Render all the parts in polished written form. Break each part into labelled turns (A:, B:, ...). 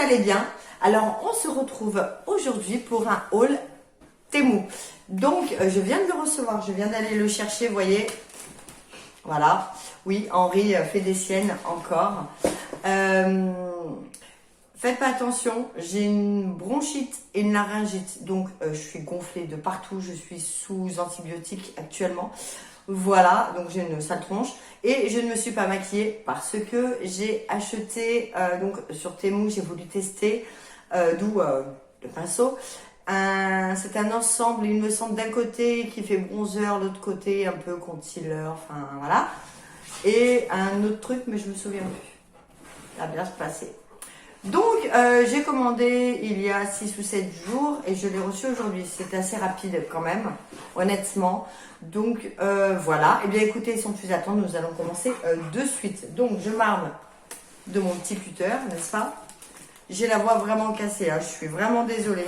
A: allez bien. Alors, on se retrouve aujourd'hui pour un haul Temu. Donc, je viens de le recevoir, je viens d'aller le chercher, vous voyez. Voilà. Oui, Henri fait des siennes encore. Faites pas attention, j'ai une bronchite et une laryngite. Donc, je suis gonflée de partout. Je suis sous antibiotiques actuellement. Voilà, donc j'ai une sale tronche. Et je ne me suis pas maquillée parce que j'ai acheté, donc sur Temu, j'ai voulu tester, d'où le pinceau. C'est un ensemble, il me semble, d'un côté qui fait bronzer, l'autre côté un peu concealer, enfin voilà. Et un autre truc, mais je me souviens plus. Ça va bien se passer. Donc, j'ai commandé il y a 6 ou 7 jours et je l'ai reçu aujourd'hui. C'est assez rapide quand même, honnêtement. Donc, voilà. Eh bien, écoutez, sans plus attendre, nous allons commencer de suite. Donc, je m'arme de mon petit cutter, n'est-ce pas? J'ai la voix vraiment cassée, hein. Je suis vraiment désolée.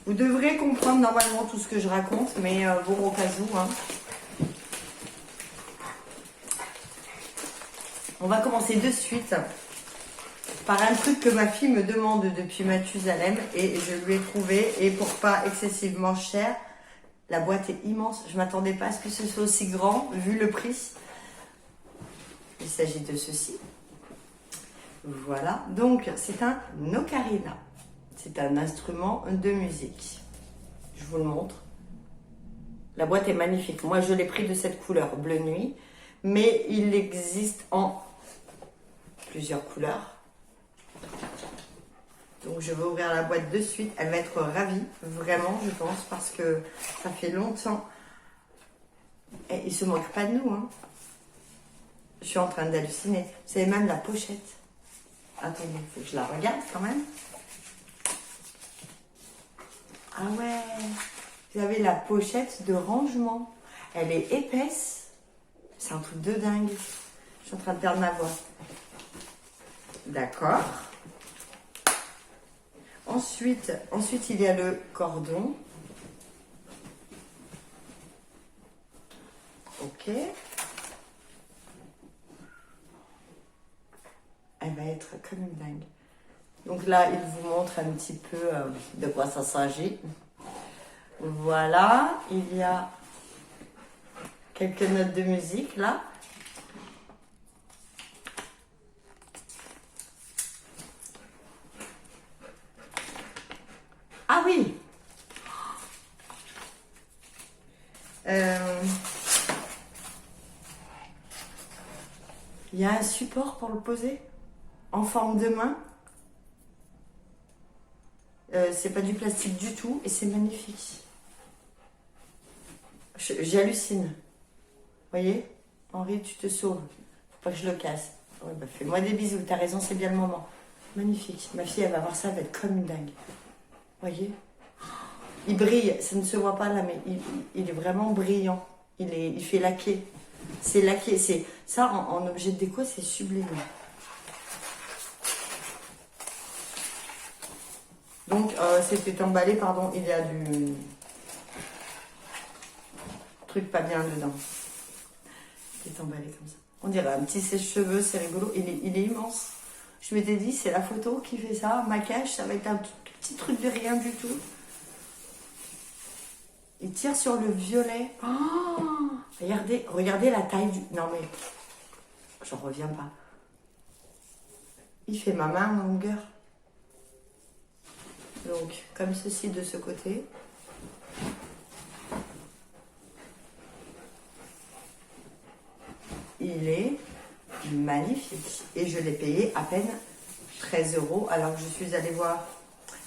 A: Vous devrez comprendre normalement tout ce que je raconte, mais bon, au cas où, hein. On va commencer de suite par un truc que ma fille me demande depuis Mathusalem et je lui ai trouvé, et pour pas excessivement cher. La boîte est immense, je m'attendais pas à ce que ce soit aussi grand vu le prix. Il s'agit de ceci. Voilà, donc c'est un ocarina. C'est un instrument de musique. Je vous le montre. La boîte est magnifique. Moi je l'ai pris de cette couleur bleu nuit, mais il existe en plusieurs couleurs. Donc je vais ouvrir la boîte de suite. Elle va être ravie, vraiment, je pense, parce que ça fait longtemps. Et il se moque pas de nous, hein. Je suis en train d'halluciner. Vous savez, même la pochette. Attendez, il faut que je la regarde quand même. Ah ouais, vous avez la pochette de rangement. Elle est épaisse. C'est un truc de dingue. Je suis en train de perdre ma voix. D'accord. Ensuite, il y a le cordon. Ok. Elle va être comme une dingue. Donc là, il vous montre un petit peu de quoi ça s'agit. Voilà. Il y a quelques notes de musique là. Ah oui. Il y a un support pour le poser en forme de main. C'est pas du plastique du tout et c'est magnifique. J'hallucine. Vous voyez, Henri, tu te sauves. Faut pas que je le casse. Ouais, bah, fais-moi des bisous. T'as raison, c'est bien le moment. Magnifique. Ma fille, elle va voir ça, elle va être comme une dingue. Voyez, il brille, ça ne se voit pas là, mais il est vraiment brillant. Il fait laquer. C'est laqué. C'est ça en objet de déco, c'est sublime. Donc c'était emballé, pardon, il y a du truc pas bien dedans. C'est emballé comme ça. On dirait un petit sèche-cheveux, c'est rigolo. Il est immense. Je m'étais dit, c'est la photo qui fait ça. Maquillage, ça va être un petit truc de rien du tout. Il tire sur le violet. Oh, regardez la taille du... Non mais, j'en reviens pas. Il fait ma main en longueur. Donc, comme ceci de ce côté. Il est magnifique. Et je l'ai payé à peine 13 € alors que je suis allée voir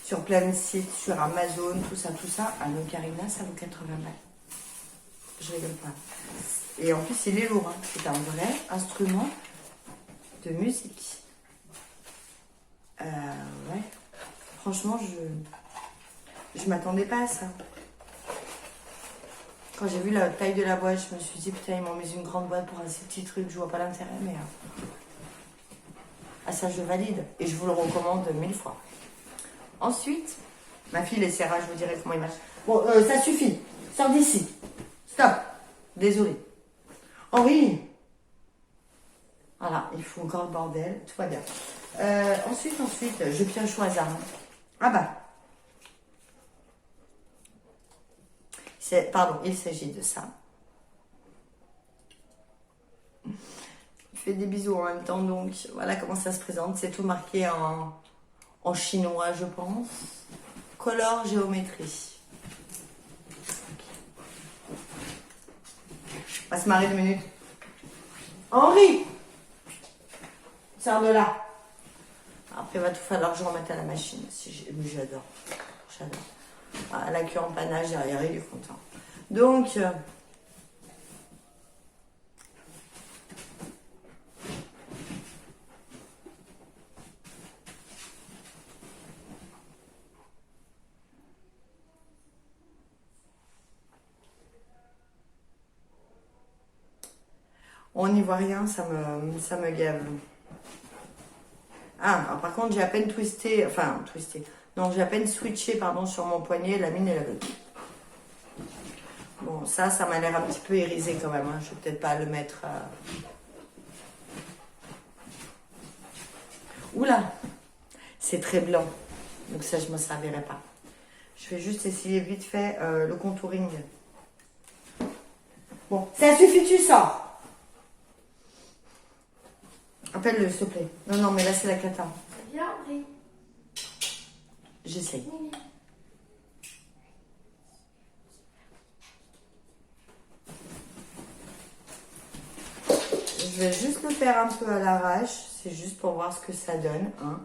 A: sur plein de sites, sur Amazon, tout ça, un ocarina, ça vaut 80 balles. Je rigole pas. Et en plus, il est lourd, hein. C'est un vrai instrument de musique. Ouais. Franchement, je m'attendais pas à ça. Quand j'ai vu la taille de la boîte, je me suis dit, putain, ils m'ont mis une grande boîte pour un si petit truc, je vois pas l'intérêt, mais... Ah, ça, je valide. Et je vous le recommande 1000 fois. Ensuite, ma fille l'essaiera, je vous dirai comment il marche. Bon, ça suffit. Sors d'ici. Stop. Désolée. Henri. Voilà, il faut encore le bordel, tout va bien. Ensuite, je pioche au hasard. Ah bah. Pardon, il s'agit de ça. Je fais des bisous en même temps, donc voilà comment ça se présente. C'est tout marqué en chinois, je pense. Color géométrie. On va se marrer 2 minutes. Henri! Sors de là. Après, il va tout falloir que je remette à la machine. Mais j'adore. J'adore. Ah, la queue en panache derrière, il est content. Donc, on n'y voit rien, ça me gave. Ah, alors par contre, j'ai à peine twisté, non, j'ai à peine switché, pardon, sur mon poignet, la mine et la bonne. Bon, ça m'a l'air un petit peu irisé quand même, hein. Je vais peut-être pas le mettre... Oula, c'est très blanc, donc ça, je me servirai pas. Je vais juste essayer vite fait le contouring. Bon, ça suffit, tu sors. Appelle-le, s'il te plaît. Non, mais là, c'est la cata.
B: Viens, oui.
A: J'essaye. Je vais juste le faire un peu à l'arrache. C'est juste pour voir ce que ça donne. Hein.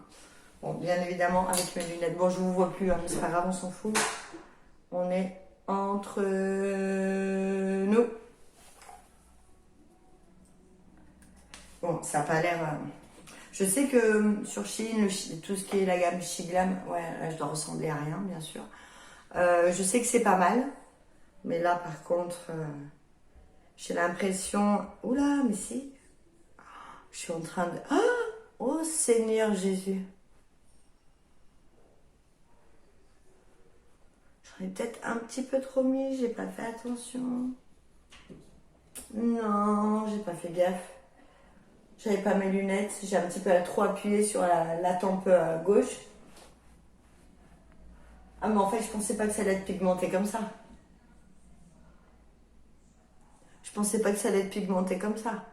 A: Bon, bien évidemment, avec mes lunettes. Bon, je ne vous vois plus, hein, mais c'est pas grave, on s'en fout. On est entre nous. Bon, ça n'a pas l'air... Je sais que sur Shein, tout ce qui est la gamme Shiglam, ouais, là, je dois ressembler à rien, bien sûr. Je sais que c'est pas mal. Mais là, par contre, j'ai l'impression... Oula, mais si. Je suis en train de... Oh, Seigneur Jésus. J'en ai peut-être un petit peu trop mis. J'ai pas fait attention. Non, j'ai pas fait gaffe. J'avais pas mes lunettes. J'ai un petit peu trop appuyé sur la tempe gauche. Ah, mais en fait, je pensais pas que ça allait être pigmenté comme ça. Je pensais pas que ça allait être pigmenté comme ça.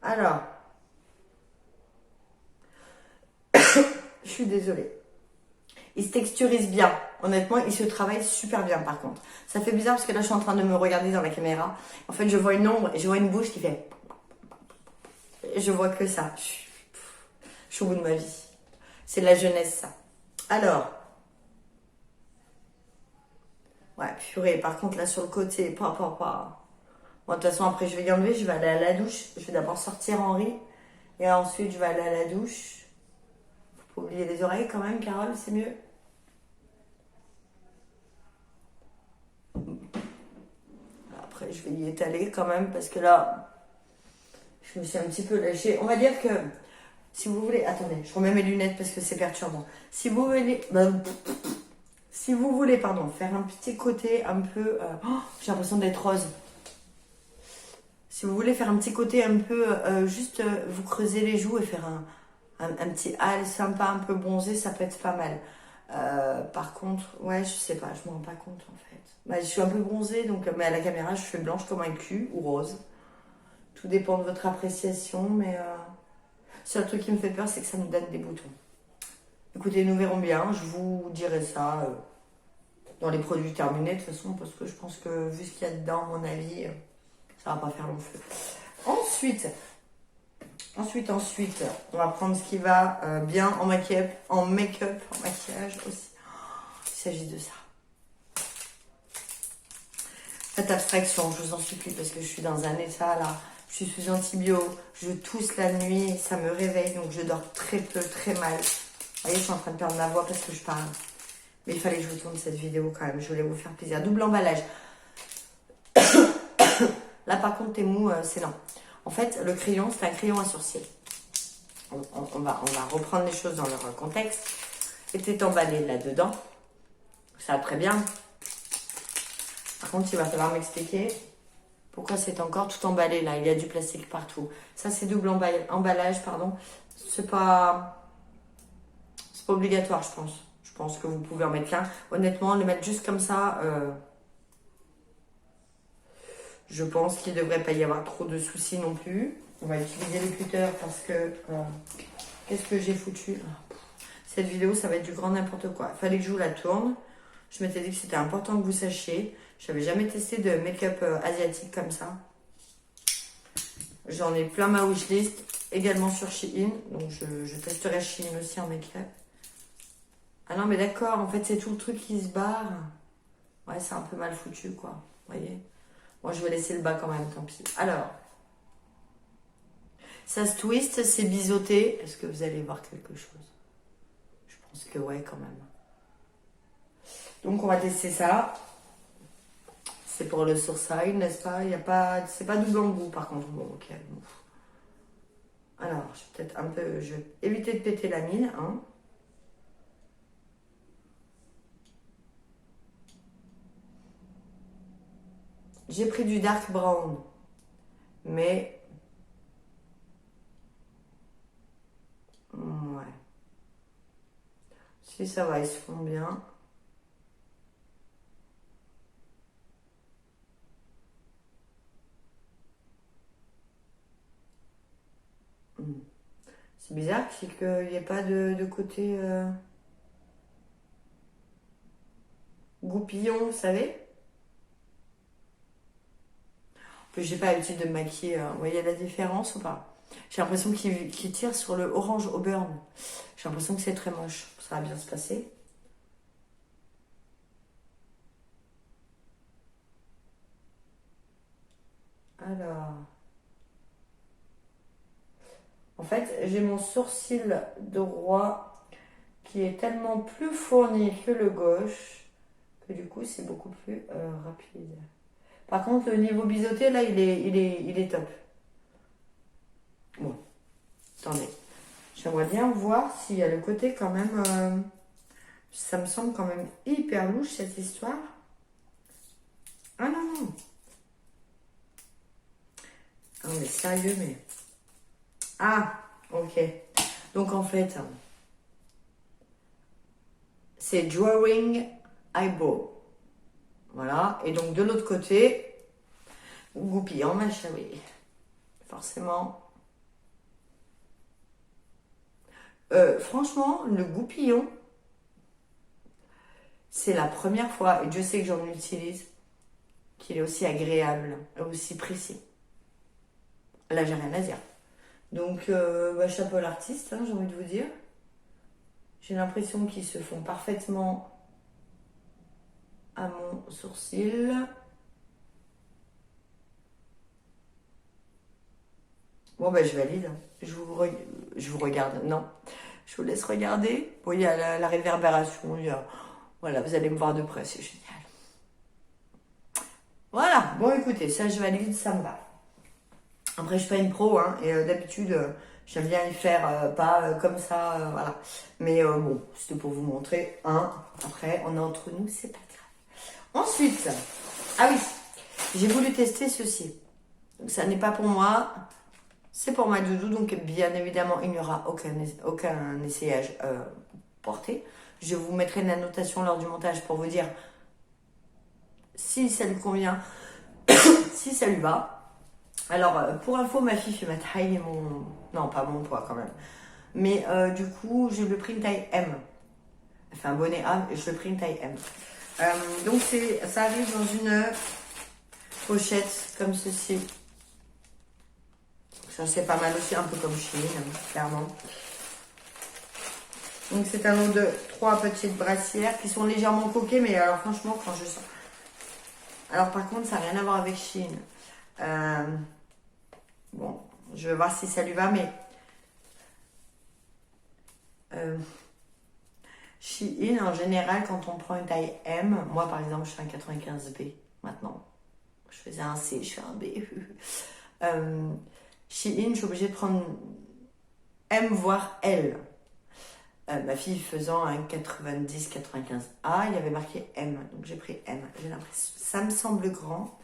A: Alors, je suis désolée. Il se texturise bien. Honnêtement, il se travaille super bien par contre. Ça fait bizarre parce que là, je suis en train de me regarder dans la caméra. En fait, je vois une ombre et je vois une bouche qui fait... Je vois que ça. Je suis au bout de ma vie. C'est de la jeunesse, ça. Alors. Ouais, purée. Par contre, là, sur le côté, pas. Bon, de toute façon, après, je vais y enlever. Je vais aller à la douche. Je vais d'abord sortir Henri. Et ensuite, je vais aller à la douche. Faut pas oublier les oreilles quand même, Carole, c'est mieux. Après, je vais y étaler quand même parce que là, je me suis un petit peu lâchée. On va dire que si vous voulez... Attendez, je remets mes lunettes parce que c'est perturbant. Si vous voulez... pardon, faire un petit côté un peu... j'ai l'impression d'être rose. Si vous voulez faire un petit côté un peu... juste vous creuser les joues et faire un petit hâle sympa, un peu bronzé, ça peut être pas mal. Par contre, ouais, je sais pas, je me rends pas compte en fait. Bah, je suis un peu bronzée, donc, mais à la caméra, je suis blanche comme un cul ou rose. Tout dépend de votre appréciation, mais le seul truc qui me fait peur, c'est que ça me donne des boutons. Écoutez, nous verrons bien, je vous dirai ça dans les produits terminés de toute façon, parce que je pense que vu ce qu'il y a dedans, à mon avis, ça va pas faire long feu. Ensuite, on va prendre ce qui va bien en make-up, en maquillage aussi. Il s'agit de ça. Faites abstraction, je vous en supplie, parce que je suis dans un état là. Je suis sous antibio, je tousse la nuit, ça me réveille, donc je dors très peu, très mal. Vous voyez, je suis en train de perdre ma voix parce que je parle. Mais il fallait que je vous tourne cette vidéo quand même, je voulais vous faire plaisir. Double emballage. Là par contre, t'es mou, c'est non. En fait, le crayon, c'est un crayon à sourcils. On va reprendre les choses dans leur contexte. Était emballé là-dedans. Ça va très bien. Par contre, il va falloir m'expliquer pourquoi c'est encore tout emballé là. Il y a du plastique partout. Ça, c'est double emballage, pardon. C'est pas obligatoire, je pense. Je pense que vous pouvez en mettre qu'un. Honnêtement, le mettre juste comme ça, je pense qu'il ne devrait pas y avoir trop de soucis non plus. On va utiliser le cutter parce que... qu'est-ce que j'ai foutu? Cette vidéo, ça va être du grand n'importe quoi. Il fallait que je vous la tourne. Je m'étais dit que c'était important que vous sachiez. Je n'avais jamais testé de make-up asiatique comme ça. J'en ai plein ma wishlist. Également sur Shein. Donc je testerai Shein aussi en make-up. Ah non mais d'accord, en fait c'est tout le truc qui se barre. Ouais, c'est un peu mal foutu quoi. Vous voyez? Moi je vais laisser le bas quand même, tant pis. Alors, ça se twist, c'est biseauté. Est-ce que vous allez voir quelque chose? Je pense que ouais quand même. Donc on va tester ça. C'est pour le sourcil, n'est-ce pas? Il y a pas, c'est pas double embout par contre. Bon, ok. Alors, je vais peut-être un peu, je vais éviter de péter la mine, hein. J'ai pris du dark brown, mais ouais. Si ça va, ils se font bien. C'est bizarre, c'est qu'il n'y ait pas de côté goupillon, vous savez. En plus, j'ai pas l'habitude de me maquiller. Vous voyez la différence ou pas? J'ai l'impression qu'il tire sur le orange au burn. J'ai l'impression que c'est très moche. Ça va bien se passer. Alors... En fait, j'ai mon sourcil droit qui est tellement plus fourni que le gauche que du coup, c'est beaucoup plus rapide. Par contre, le niveau biseauté, là, il est top. Bon, attendez. J'aimerais bien voir s'il y a le côté quand même... ça me semble quand même hyper louche, cette histoire. Ah non, non. Ah, mais sérieux, mais... Ah, ok. Donc, en fait, c'est Drawing Eyebrow. Voilà. Et donc, de l'autre côté, goupillant, ma chérie. Forcément... franchement, le goupillon, c'est la première fois, et Dieu sait que j'en utilise, qu'il est aussi agréable, aussi précis. Là, j'ai rien à dire. Donc, chapeau à l'artiste, hein, j'ai envie de vous dire. J'ai l'impression qu'ils se font parfaitement à mon sourcil. Bon, je valide. Je vous regarde. Non, je vous laisse regarder. Bon, il y a la réverbération. Voilà, vous allez me voir de près, c'est génial. Voilà, bon, écoutez, ça, je valide, ça me va. Après, je suis pas une pro, hein, et d'habitude, j'aime bien les faire pas comme ça, voilà. Mais bon, c'était pour vous montrer, hein. Après, on est entre nous, c'est pas grave. Ensuite, ah oui, j'ai voulu tester ceci. Donc, ça n'est pas pour moi, c'est pour ma doudou, donc bien évidemment, il n'y aura aucun essayage porté. Je vous mettrai une annotation lors du montage pour vous dire si ça lui convient, si ça lui va. Alors, pour info, ma fille fait ma taille et mon... Non, pas mon poids quand même. Mais du coup, je lui ai pris une taille M. Elle fait un bonnet A et je lui ai pris une taille M. Donc, ça arrive dans une pochette comme ceci. Ça, c'est pas mal aussi, un peu comme Shein, clairement. Donc, c'est un lot de 3 petites brassières qui sont légèrement coquées, mais alors franchement, quand je sens... Alors, par contre, ça n'a rien à voir avec Shein. Bon, je vais voir si ça lui va, mais... Shein, en général, quand on prend une taille M, moi, par exemple, je fais un 95B maintenant. Je faisais un C, je fais un B. Shein, je suis obligée de prendre M, voire L. Ma fille faisant un 90-95A, il y avait marqué M. Donc j'ai pris M. J'ai l'impression. Ça me semble grand.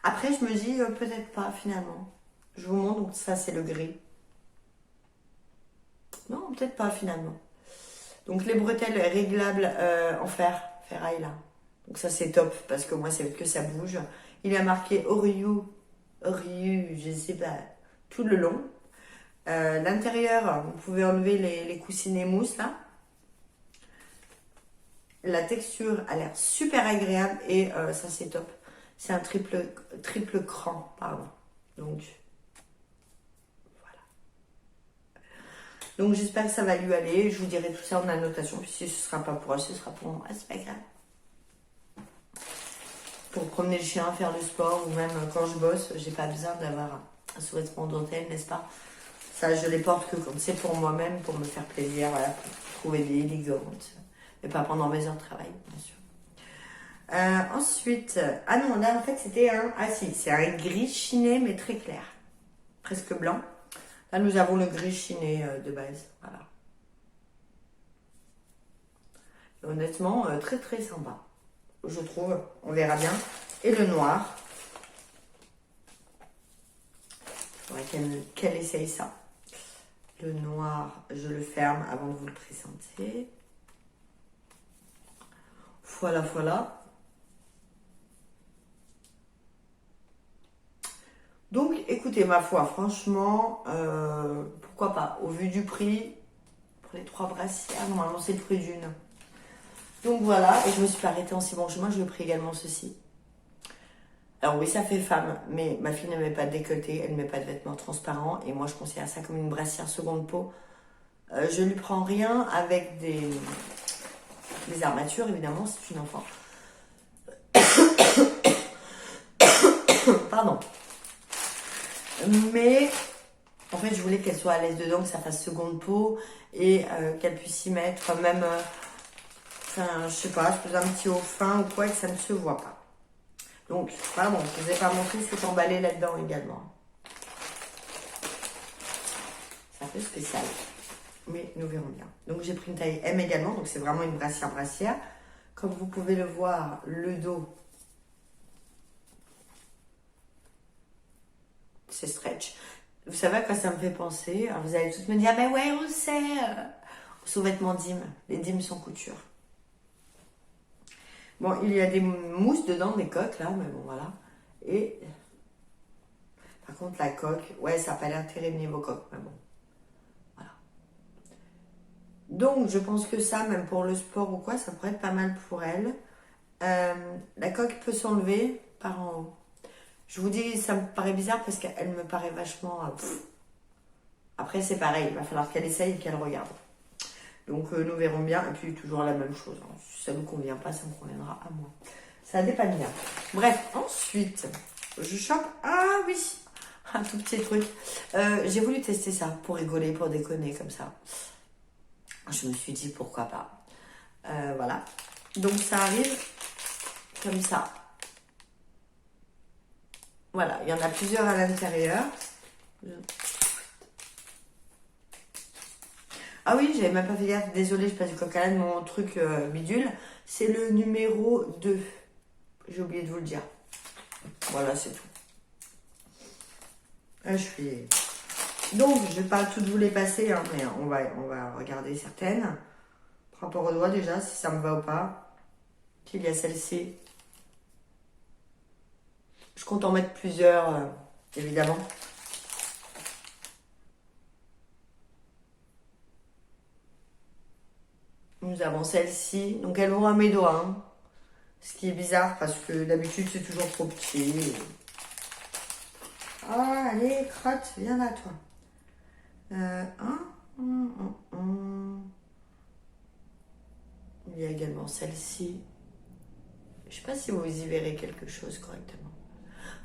A: Après, je me dis peut-être pas finalement. Je vous montre, donc ça c'est le gris. Non, peut-être pas finalement. Donc les bretelles réglables en fer, ferraille là. Donc ça c'est top parce que moi c'est que ça bouge. Il a marqué Oriu, je sais pas, tout le long. L'intérieur, vous pouvez enlever les coussinets mousse là. La texture a l'air super agréable et ça c'est top. C'est un triple cran, pardon. Donc voilà. Donc j'espère que ça va lui aller. Je vous dirai tout ça en annotation. Puis si ce sera pas pour elle, ce sera pour moi. C'est pas grave. Pour promener le chien, faire le sport ou même quand je bosse, j'ai pas besoin d'avoir un sous-vêtement d'hôtel, n'est-ce pas? Ça, je les porte que comme c'est pour moi-même, pour me faire plaisir, voilà, pour trouver des élégantes. Mais pas pendant mes heures de travail, bien sûr. Ensuite, ah non, là en fait c'était un, ah si, c'est un gris chiné mais très clair, presque blanc. Là nous avons le gris chiné de base, voilà. Et honnêtement, très très sympa, je trouve, on verra bien. Et le noir, il faudrait qu'elle essaye ça. Le noir, je le ferme avant de vous le présenter. Voilà, voilà. Donc, écoutez, ma foi, franchement, pourquoi pas, au vu du prix, pour les 3 brassières, normalement c'est le prix d'une. Donc voilà, et je me suis pas arrêtée en si bon chemin, je lui ai pris également ceci. Alors oui, ça fait femme, mais ma fille ne met pas de décolleté, elle ne met pas de vêtements transparents, et moi je considère ça comme une brassière seconde peau. Je lui prends rien avec des armatures, évidemment, c'est une enfant. Pardon. Mais en fait, je voulais qu'elle soit à l'aise dedans, que ça fasse seconde peau et qu'elle puisse y mettre même, enfin, je sais pas, je faisais un petit haut fin ou quoi et que ça ne se voit pas. Donc, voilà, bon, je ne vous ai pas montré ce qui est emballé là-dedans également. C'est un peu spécial, mais nous verrons bien. Donc, j'ai pris une taille M également, donc c'est vraiment une brassière. Comme vous pouvez le voir, le dos, c'est stretch. Vous savez à quoi ça me fait penser? Alors vous allez tous me dire, mais ouais, on sait, aux sous-vêtements Dim. Les Dim sans couture. Bon, il y a des mousses dedans, des coques là, mais bon, voilà. Et par contre, la coque, ouais, ça n'a pas l'air terrible niveau coque, mais bon. Voilà. Donc, je pense que ça, même pour le sport ou quoi, ça pourrait être pas mal pour elle. La coque peut s'enlever par en haut. Je vous dis, ça me paraît bizarre parce qu'elle me paraît vachement... Après, c'est pareil, il va falloir qu'elle essaye et qu'elle regarde. Donc, nous verrons bien. Et puis, toujours la même chose. Hein. Si ça ne nous convient pas, ça me conviendra à moi. Ça dépanne bien. Bref, ensuite, je chope... Ah oui, un tout petit truc. J'ai voulu tester ça pour rigoler, pour déconner comme ça. Je me suis dit, pourquoi pas. Voilà. Donc, ça arrive comme ça. Voilà, il y en a plusieurs à l'intérieur. Ah oui, j'avais même pas fait gaffe. Désolée, je passe du coq à l'âne, mon truc bidule. C'est le numéro 2. J'ai oublié de vous le dire. Voilà, c'est tout. Je suis... Donc, je vais pas toutes vous les passer, hein, mais on va regarder certaines. Par rapport au doigt déjà, si ça me va ou pas. Il y a celle-ci. Je compte en mettre plusieurs, évidemment. Nous avons celle-ci. Donc, elle ouvre à mes doigts. Hein. Ce qui est bizarre parce que d'habitude, c'est toujours trop petit. Ah, allez, crotte, viens là, toi. Il y a également celle-ci. Je sais pas si vous y verrez quelque chose correctement.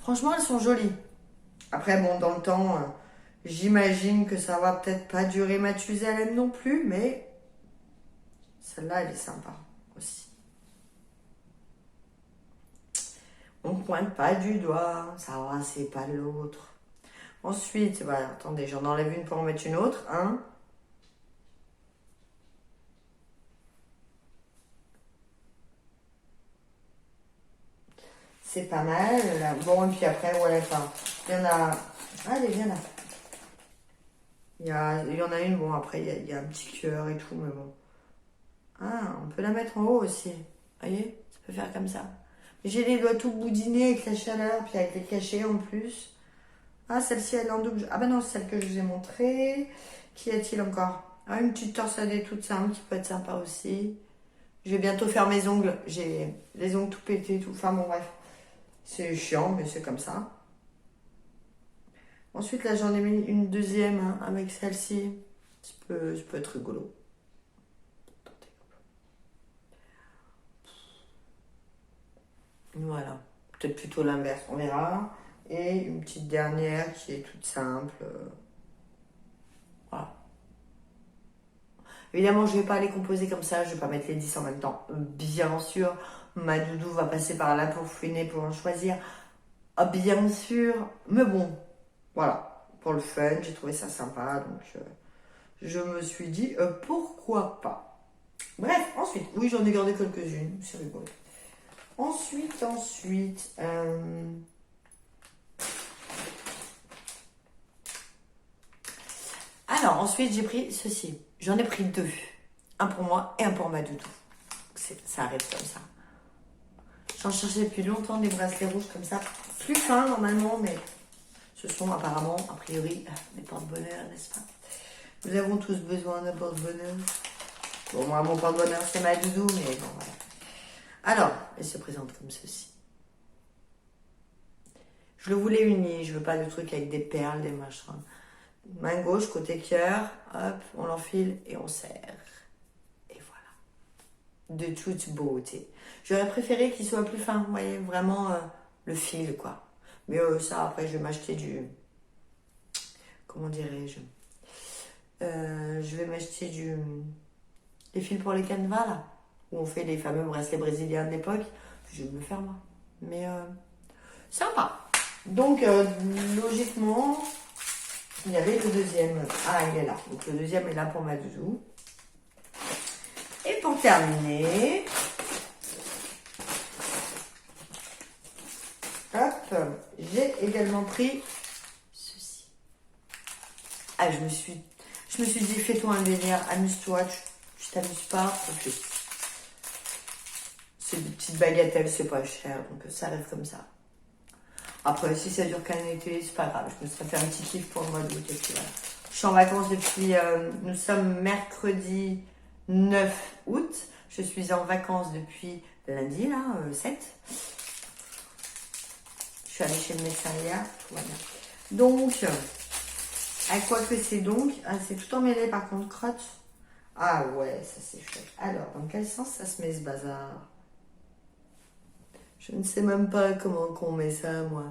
A: Franchement, elles sont jolies. Après, bon, dans le temps, j'imagine que ça va peut-être pas durer Mathusalem non plus, mais celle-là, elle est sympa aussi. On ne pointe pas du doigt, ça va, c'est pas l'autre. Ensuite, voilà, attendez, j'en enlève une pour en mettre une autre. 1, C'est pas mal. Là. Bon, et puis après, voilà, enfin, il y en a... Allez, viens là. Il y en a une, bon, après, il y a un petit cœur et tout, mais bon. Ah, on peut la mettre en haut aussi. Vous voyez, ça peut faire comme ça. J'ai les doigts tout boudinés avec la chaleur, puis avec les cachets en plus. Ah, celle-ci, elle est en double. Ah ben non, c'est celle que je vous ai montrée. Qu'y a-t-il encore? Ah, une petite torsadée toute simple qui peut être sympa aussi. Je vais bientôt faire mes ongles. J'ai les ongles tout pétés, tout. Enfin bon, bref. C'est chiant, mais c'est comme ça. Ensuite, là, j'en ai mis une deuxième hein, avec celle-ci. Ça peut être rigolo. Voilà. Peut-être plutôt l'inverse, on verra. Et une petite dernière qui est toute simple. Voilà. Évidemment, je ne vais pas les composer comme ça, je ne vais pas mettre les 10 en même temps. Bien sûr, ma doudou va passer par là pour fouiner, pour en choisir. Ah, bien sûr, mais bon, voilà, pour le fun, j'ai trouvé ça sympa, donc je me suis dit pourquoi pas. Bref, ensuite, oui, j'en ai gardé quelques-unes, c'est rigolo. Ensuite, alors, ensuite, j'ai pris ceci. J'en ai pris deux. Un pour moi et un pour ma doudou. Ça arrive comme ça. J'en cherchais depuis longtemps des bracelets rouges comme ça. Plus fins normalement, mais ce sont apparemment, a priori, des porte-bonheur, n'est-ce pas? Nous avons tous besoin d'un porte-bonheur. Bon, moi, mon porte-bonheur, c'est ma doudou, mais bon, voilà. Alors, elle se présente comme ceci. Je le voulais uni, je veux pas de truc avec des perles, des machins. Main gauche, côté cœur, hop, on l'enfile et on serre. Et voilà. De toute beauté. J'aurais préféré qu'il soit plus fin, vous voyez, vraiment le fil, quoi. Mais ça, après, je vais m'acheter du... Comment dirais-je Je vais m'acheter des fils pour les canevas, là, où on fait les fameux bracelets brésiliens de l'époque. Je vais me le faire, moi. Mais sympa. Donc, logiquement... Il y avait le deuxième. Ah, il est là. Donc le deuxième est là pour ma doudou. Et pour terminer, hop, j'ai également pris ceci. Ah, je me suis dit, fais-toi un délire, amuse-toi, tu t'amuses pas. Ok. C'est des petites bagatelles, c'est pas cher, donc ça arrive comme ça. Après, si ça dure qu'un été, c'est pas grave. Je me serais fait un petit kiff pour le mois d'août. Voilà. Je suis en vacances depuis... nous sommes mercredi 9 août. Je suis en vacances depuis lundi, là, 7. Je suis allée chez le médecin hier. Tout va bien. Donc, à quoi que c'est donc? Ah, c'est tout emmêlé par contre, crotte. Ah ouais, ça c'est chouette. Alors, dans quel sens ça se met ce bazar? Je ne sais même pas comment qu'on met ça, moi.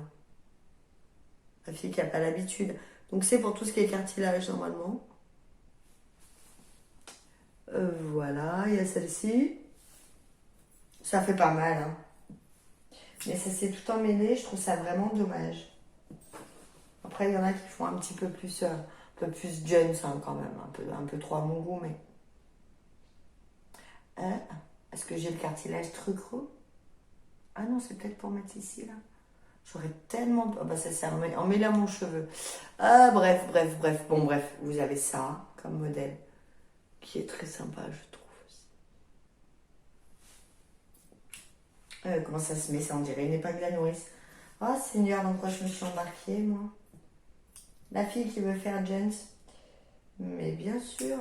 A: La fille qui n'a pas l'habitude. Donc, c'est pour tout ce qui est cartilage, normalement. Voilà, il y a celle-ci. Ça fait pas mal, hein. Mais ça s'est tout emmêlé, je trouve ça vraiment dommage. Après, il y en a qui font un petit peu plus jeune, hein, quand même. Un peu trop à mon goût, mais... Est-ce que j'ai le cartilage trop gros? Ah non, c'est peut-être pour mettre ici, là. J'aurais tellement... Ah bah ça sert en mêlant mon cheveu. Ah, bref. Bon, bref, vous avez ça comme modèle. Qui est très sympa, je trouve aussi. Comment ça se met, ça, on dirait une épingle à nourrice. Oh, Seigneur, dans quoi je me suis embarquée, moi? La fille qui veut faire Jens. Mais bien sûr.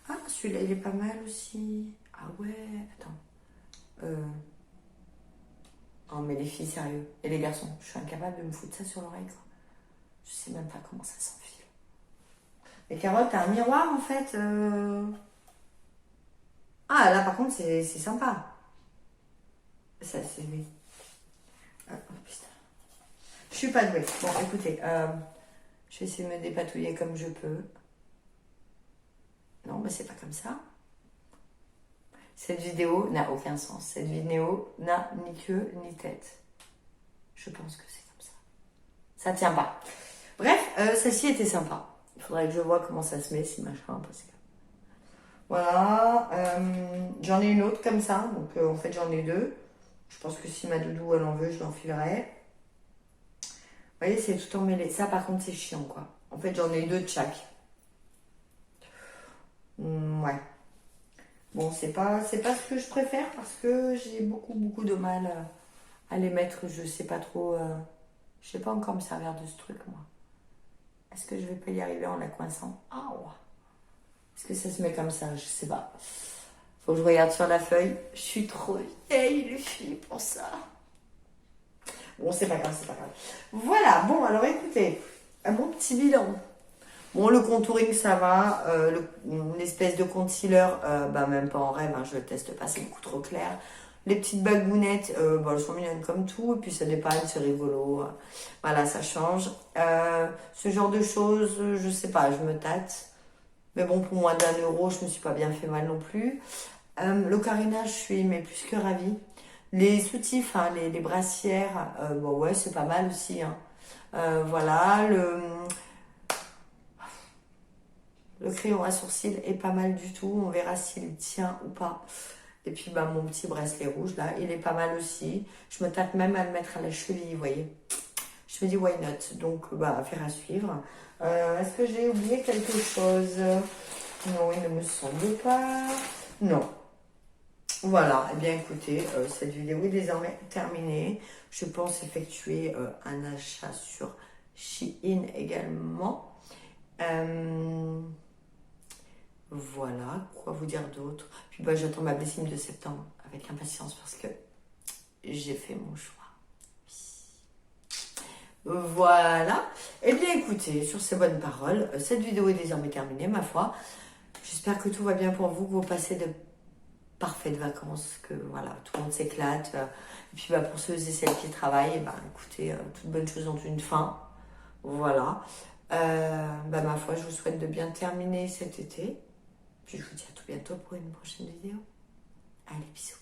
A: Ah, celui-là, il est pas mal aussi. Ah ouais, attends. Oh, mais les filles, sérieux. Et les garçons, je suis incapable de me foutre ça sur l'oreille, quoi. Je sais même pas comment ça s'enfile. Et Carole, t'as un miroir, en fait. Ah, là, par contre, c'est sympa. Ça, c'est lui. Ah, oh, putain. Je suis pas douée. Bon, écoutez, je vais essayer de me dépatouiller comme je peux. Non, mais c'est pas comme ça. Cette vidéo n'a aucun sens. Cette vidéo n'a ni queue ni tête. Je pense que c'est comme ça. Ça tient pas. Bref, celle-ci était sympa. Il faudrait que je vois comment ça se met, si machin, parce que... Voilà. J'en ai une autre comme ça. Donc, en fait, j'en ai deux. Je pense que si ma doudou elle en veut, je l'enfilerai. Vous voyez, c'est tout emmêlé. Ça, par contre, c'est chiant, quoi. En fait, j'en ai deux de chaque. Ouais. Bon, c'est pas ce que je préfère parce que j'ai beaucoup de mal à les mettre. Je sais pas trop. Je sais pas encore me servir de ce truc, moi. Est-ce que je vais pas y arriver en la coinçant? Ah ouais. Est-ce que ça se met comme ça? Je sais pas. Faut que je regarde sur la feuille. Je suis trop vieille, les filles, pour ça. Bon, c'est pas grave, c'est pas grave. Voilà, bon, alors écoutez, mon petit bilan. Bon, le contouring, ça va. L'espèce de concealer, bah, même pas en rêve, hein, je le teste pas, c'est beaucoup trop clair. Les petites bagounettes, bah, elles sont mignonnes comme tout. Et puis ça dépanne, c'est rigolo. Voilà, ça change. Ce genre de choses, je sais pas, je me tâte. Mais bon, pour moins d'1 euro, je me suis pas bien fait mal non plus. Le carénage, je suis mais plus que ravie. Les soutifs, hein, les brassières, bon ouais, c'est pas mal aussi. Hein. Voilà, le crayon à sourcils est pas mal du tout. On verra s'il tient ou pas. Et puis bah, mon petit bracelet rouge là, il est pas mal aussi. Je me tâte même à le mettre à la cheville, vous voyez. Je me dis why not. Donc bah, affaire à suivre. Est-ce que j'ai oublié quelque chose? Non, il ne me semble pas. Non. Voilà, eh bien écoutez, cette vidéo est désormais terminée. Je pense effectuer un achat sur Shein également. Voilà, quoi vous dire d'autre? Puis bah, j'attends ma blessing de septembre avec impatience parce que j'ai fait mon choix. Voilà. Eh bien écoutez, sur ces bonnes paroles, cette vidéo est désormais terminée, ma foi. J'espère que tout va bien pour vous, que vous passez de parfaites vacances, que voilà, tout le monde s'éclate. Et puis bah, pour ceux et celles qui travaillent, bah, écoutez, toute bonne chose ont une fin. Voilà. Bah, ma foi, je vous souhaite de bien terminer cet été. Puis je vous dis à tout bientôt pour une prochaine vidéo. Allez, bisous.